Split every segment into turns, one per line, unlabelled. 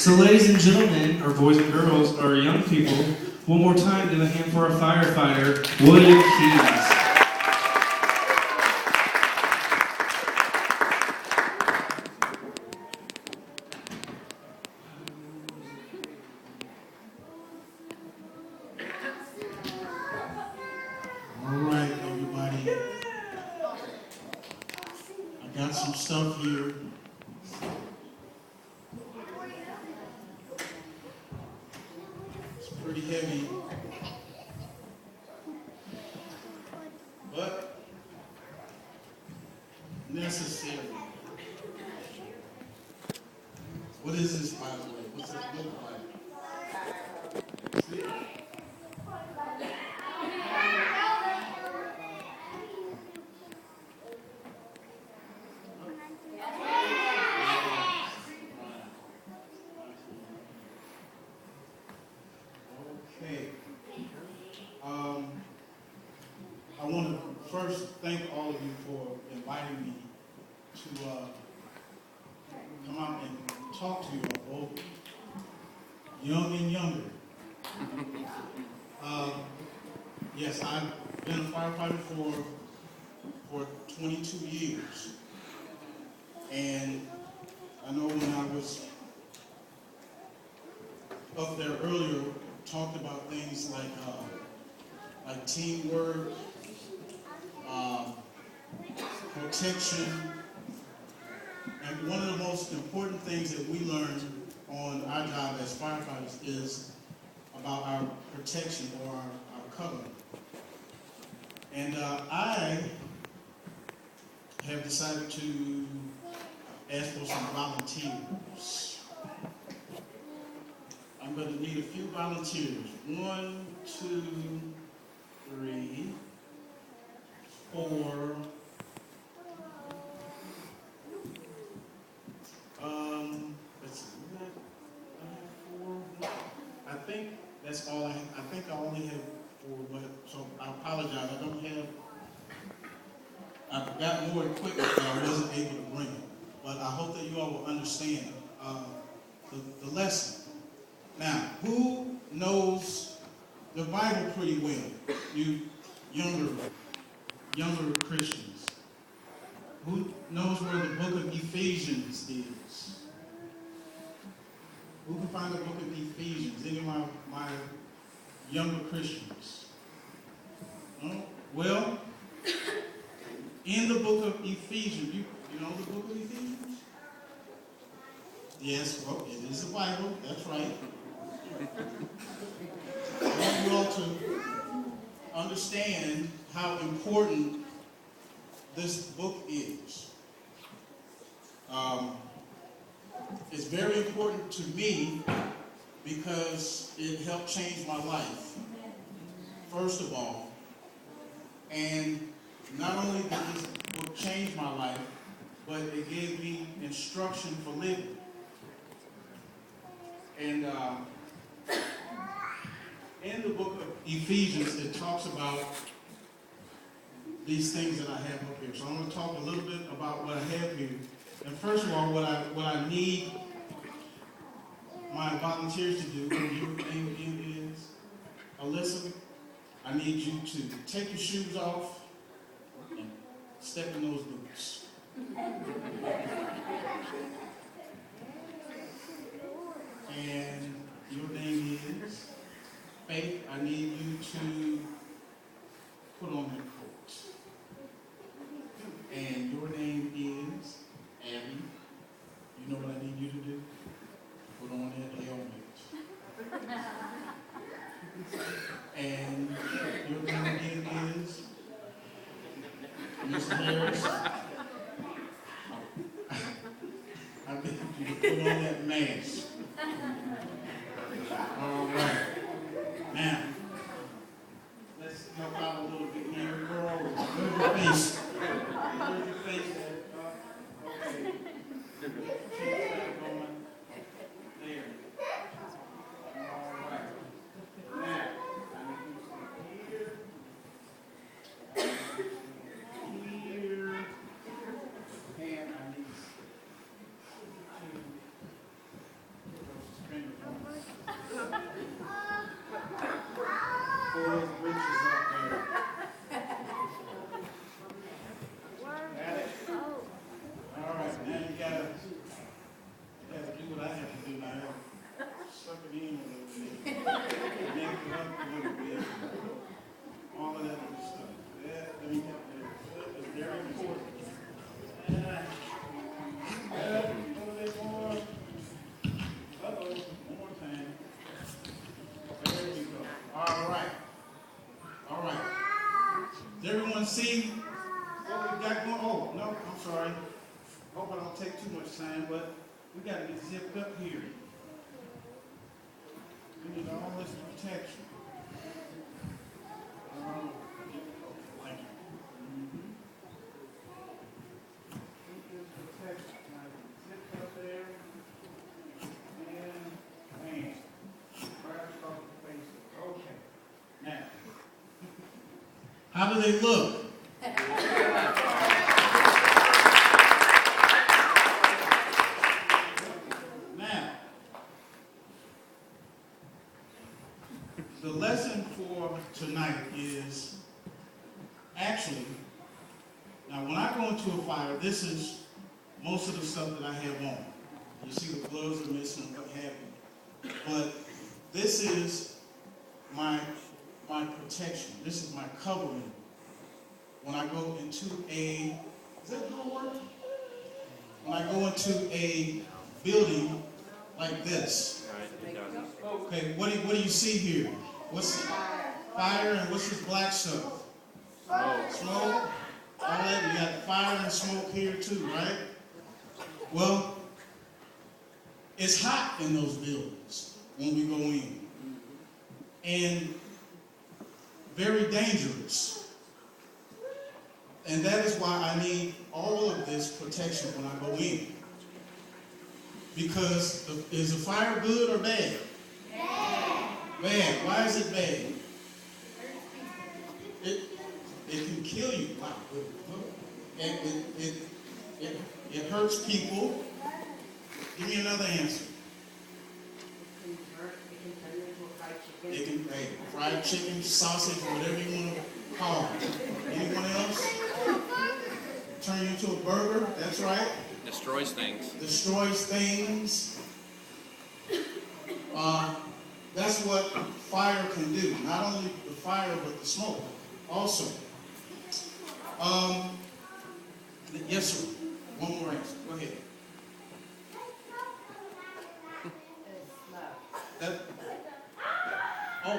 So ladies and gentlemen, or boys and girls, or young people, one more time, give a hand for our firefighter, William Keys.
All right, everybody. I got some stuff here. It's pretty heavy, but necessary. What is this, by the way? What's it look like? See? Okay. I want to first thank all of you for inviting me to come out and talk to you all, both young and younger. Yes, I've been a firefighter for 22 years. And I know when I was up there earlier, talked about things like teamwork, protection, and one of the most important things that we learn on our job as firefighters is about our protection or our covering. And I have decided to ask for some volunteers. I'm going to need a few volunteers. 1, 2, 3, 4. Let's see. I have 4. I think that's all I have. I think I only have 4, but so I apologize. I don't have. I've got more equipment that I wasn't able to bring. But I hope that you all will understand the lesson. Now, who knows the Bible pretty well? You younger Christians. Who knows where the book of Ephesians is? Who can find the book of Ephesians? Any of my younger Christians? No? Well, in the book of Ephesians, you know the book of Ephesians? Yes, well, it is the Bible, that's right. I want you all to understand how important this book is. It's very important to me because it helped change my life, first of all. And not only did this book change my life, but it gave me instruction for living. And in the book of Ephesians, it talks about these things that I have up here. So I'm going to talk a little bit about what I have here. And first of all, what I need my volunteers to do, and your name again is Alyssa, I need you to take your shoes off and step in those boots. And your name is Faith. I need you to put on that coat. And your name is Abby. You know what I need you to do? Put on that helmet. And your name again is Miss Harris. I need you to put on that mask. All right. Now, let's help out a little bit here. Where's your face? Where's your face at? Okay. Keep that going. There. All right. Now, I need you to here. Here. And I need to suck it in a little bit. Make it up a little bit. All of that good stuff. That, let me get that. It's very important. A little bit more. Uh-oh, one more time. There we go. All right. All right. Does everyone see what we got going? Oh, no, I'm sorry. Hope I don't take too much time, but we got to get zipped up here. We need all this protection. Like, protection. Now, zip up there. And man, right across the face. Okay. Now, how do they look? Now, the lesson for tonight is actually, now when I go into a fire, this is most of the stuff that I have on. You see the gloves are missing, what have you. But this is my protection. This is my covering. When I go into a, is that gonna work? When I go into a building like this. Okay, what do you see here? What's fire and what's this black stuff? Smoke. All that, you got fire and smoke here too, right? Well, it's hot in those buildings when we go in. And very dangerous. And that is why I need all of this protection when I go in. Because is the fire good or bad? Bad. Why is it bad? It can kill you. Wow. And it hurts people. Give me another answer. It can fried chicken, sausage, whatever you want to call it. Anyone else? Turn you into a burger. That's right.
Destroys things.
Destroys things. That's what fire can do. Not only the fire, but the smoke also. Yes, sir. One more answer. Go ahead. That. Yeah,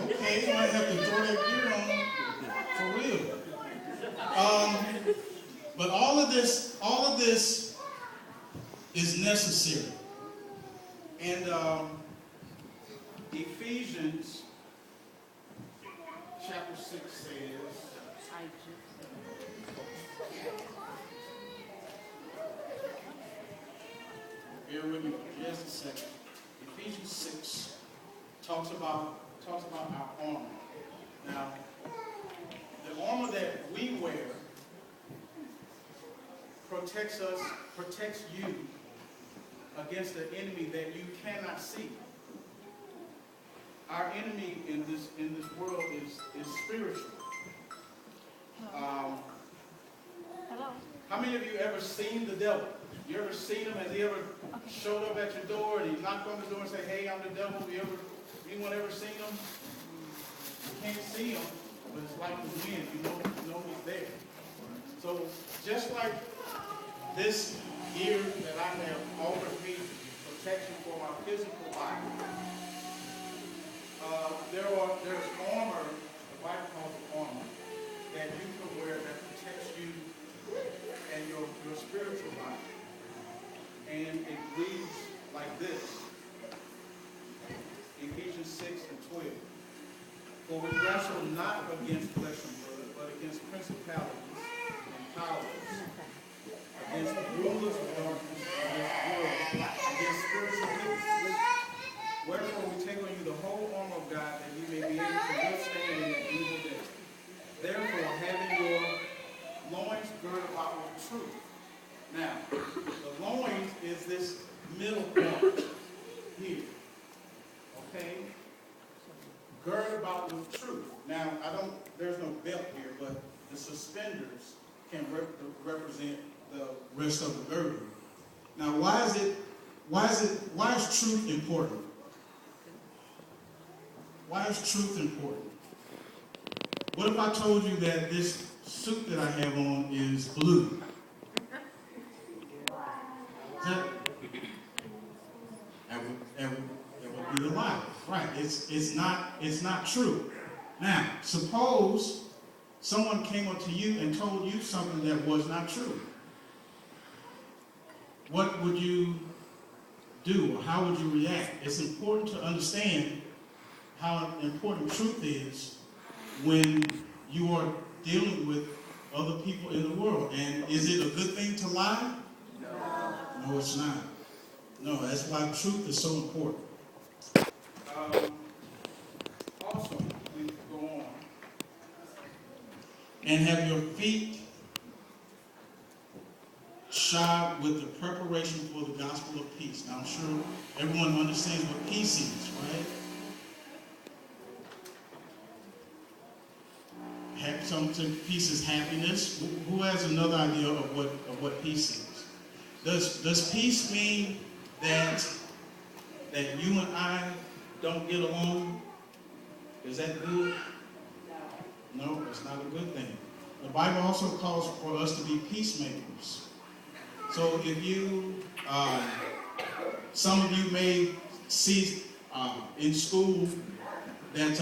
okay. You might have to throw that gear on for real. But all of this is necessary. And Ephesians chapter 6 says, bear with me for just a second. Ephesians 6 talks about our armor. Now, the armor that we wear protects you against the enemy that you cannot see. Our enemy in this world is spiritual.
Hello.
How many of you ever seen the devil? You ever seen him? Has he ever showed up at your door and he knocked on the door and said, "Hey, I'm the devil"? Anyone ever seen him? You can't see him, but it's like the wind. You know he's there. So just like this gear that I have offers me protection for my physical body, there's armor, the Bible calls it armor, that you can wear that protects you and your spiritual body. And it reads like this, Ephesians 6 and 12. For we wrestle not against flesh and blood, but against principalities and powers, against the rulers of darkness of this world, against spiritual wickedness. Wherefore we take on you the whole armor of God, that you may be able to withstand in the evil day. Therefore, having your loins girded about with truth. Now, the loins is this middle part here. Okay? Girded about with truth. Now, there's no belt here, but the suspenders can represent the rest of the girdle. Now, why is truth important? Why is truth important? What if I told you that this suit that I have on is blue? That would be a lie, right? It's not true. Now, suppose someone came up to you and told you something that was not true. What would you do, or how would you react? It's important to understand how important truth is when you are dealing with other people in the world. And is it a good thing to lie? No, it's not. No, that's why truth is so important. Also, we go on. And have your feet shod with the preparation for the gospel of peace. Now, I'm sure everyone understands what peace is, right? Some peace is happiness. Who has another idea of what peace is? Does peace mean that you and I don't get along? Is that good? No, it's not a good thing. The Bible also calls for us to be peacemakers. So if you, some of you may see in school that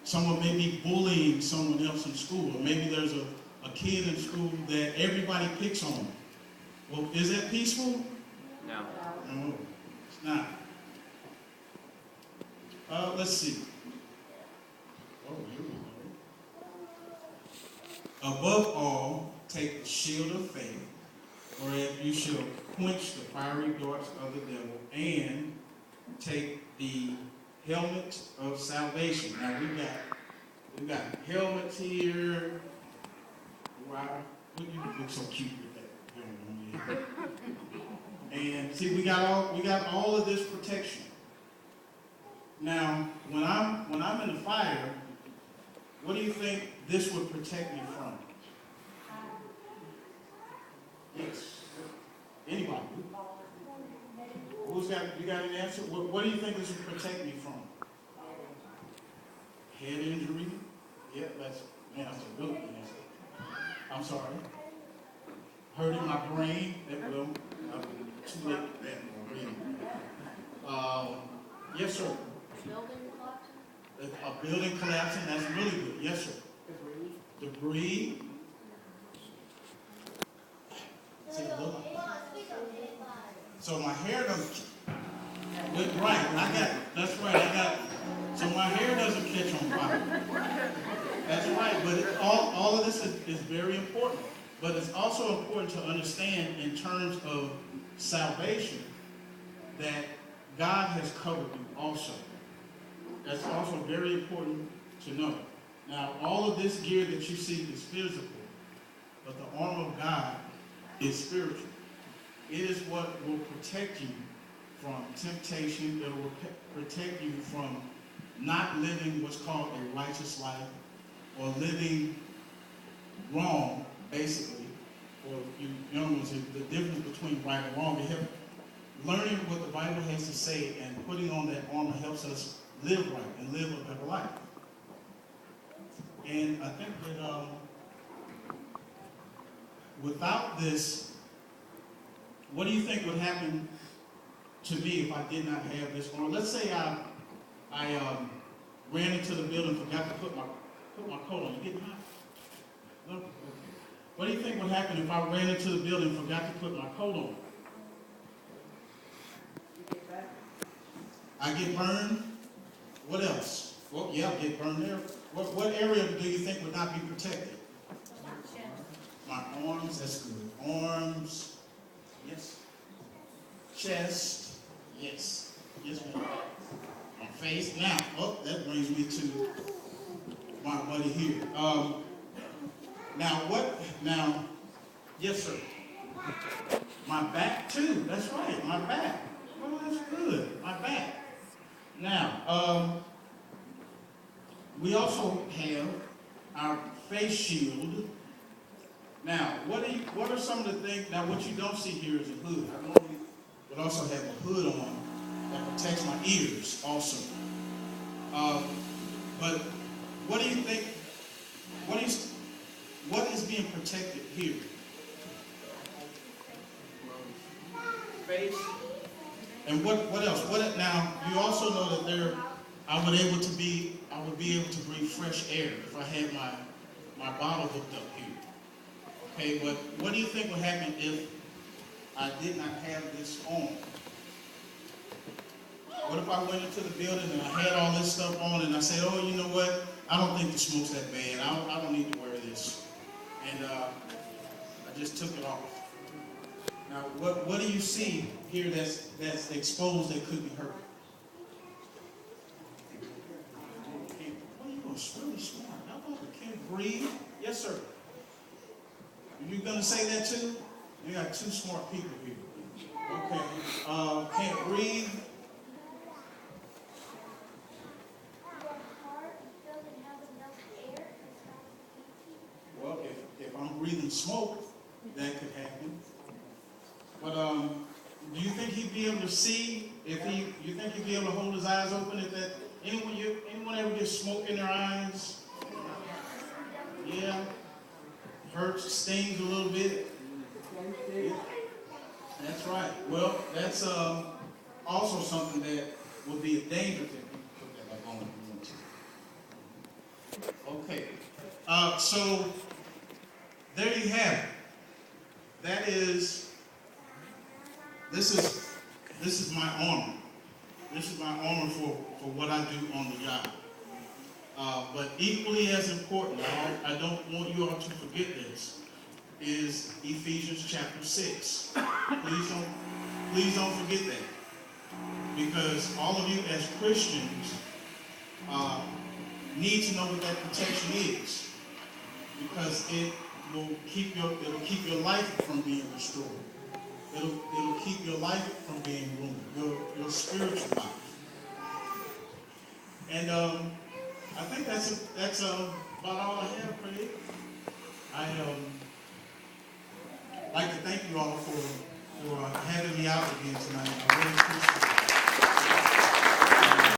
someone may be bullying someone else in school, or maybe there's a kid in school that everybody picks on. Well, is that peaceful?
No.
No, it's not. Let's see. Oh, here we go. Above all, take the shield of faith, whereas you shall quench the fiery darts of the devil, and take the helmet of salvation. Now we got helmets here. Wow, you look so cute with that helmet on your head. And see, we got all of this protection. Now, when I'm in the fire, what do you think this would protect me from? Yes. Anybody? You got an answer? What do you think this would protect me from? Head injury? Yeah, that's a good answer. I'm sorry. Hurting my brain? Well, I'm too late for that already. Yes, sir.
Building collapsing?
A building collapsing, that's really good. Yes, sir. Debris. See, look. So my hair doesn't. Right, that's right. So my hair doesn't catch on fire. That's right, but all of this is very important. But it's also important to understand in terms of salvation that God has covered you also. That's also very important to know. Now, all of this gear that you see is physical, but the armor of God is spiritual. It is what will protect you from temptation. It will protect you from not living what's called a righteous life, or living wrong, basically. Or you young ones, the difference between right and wrong. Learning what the Bible has to say and putting on that armor helps us live right and live a better life. And I think that without this, what do you think would happen to me if I did not have this armor? Let's say I ran into the building and forgot to put my coat on. You getting hot? No? Okay. What do you think would happen if I ran into the building and forgot to put my coat on? I get burned. What else? Well, yeah, I get burned there. What area do you think would not be protected? My arms, that's good. Arms, yes. Chest, yes. Yes, ma'am. My face. Now, that brings me to my buddy here. Now, yes, sir. My back, too. That's right, my back. Oh, that's good. My back. Now, we also have our face shield. Now, what are some of the things? Now, what you don't see here is a hood. I normally would also have a hood on that protects my ears, also. But what do you think? What is being protected here? Face. And what else? Now you also know that I would be able to breathe fresh air if I had my bottle hooked up here. Okay, but what do you think would happen if I did not have this on? What if I went into the building and I had all this stuff on and I said, oh, you know what? I don't think the smoke's that bad. I don't need to wear this. And I just took it off. Now, what do you see here that's exposed that could be hurt? Well, you was really smart. How about the can't breathe? Yes, sir. Are you gonna say that too? You got two smart people here. Okay. Can't breathe. Well, if I'm breathing smoke, that could happen. But do you think he'd be able to see? You think he'd be able to hold his eyes open? If that anyone ever gets smoke in their eyes? Yeah. Hurts, stings a little bit. Yeah. That's right. Well, that's also something that would be a danger to him. Put that back on if you want to. Okay. So there you have it. That is. This is my armor. This is my armor for what I do on the job. But equally as important, I don't want you all to forget this, is Ephesians chapter 6. Please don't forget that. Because all of you as Christians need to know what that protection is. Because it will keep your life from being destroyed. It'll keep your life from being ruined, your spiritual life. And I think that's about all I have, Craig. I like to thank you all for having me out again tonight. I really appreciate it.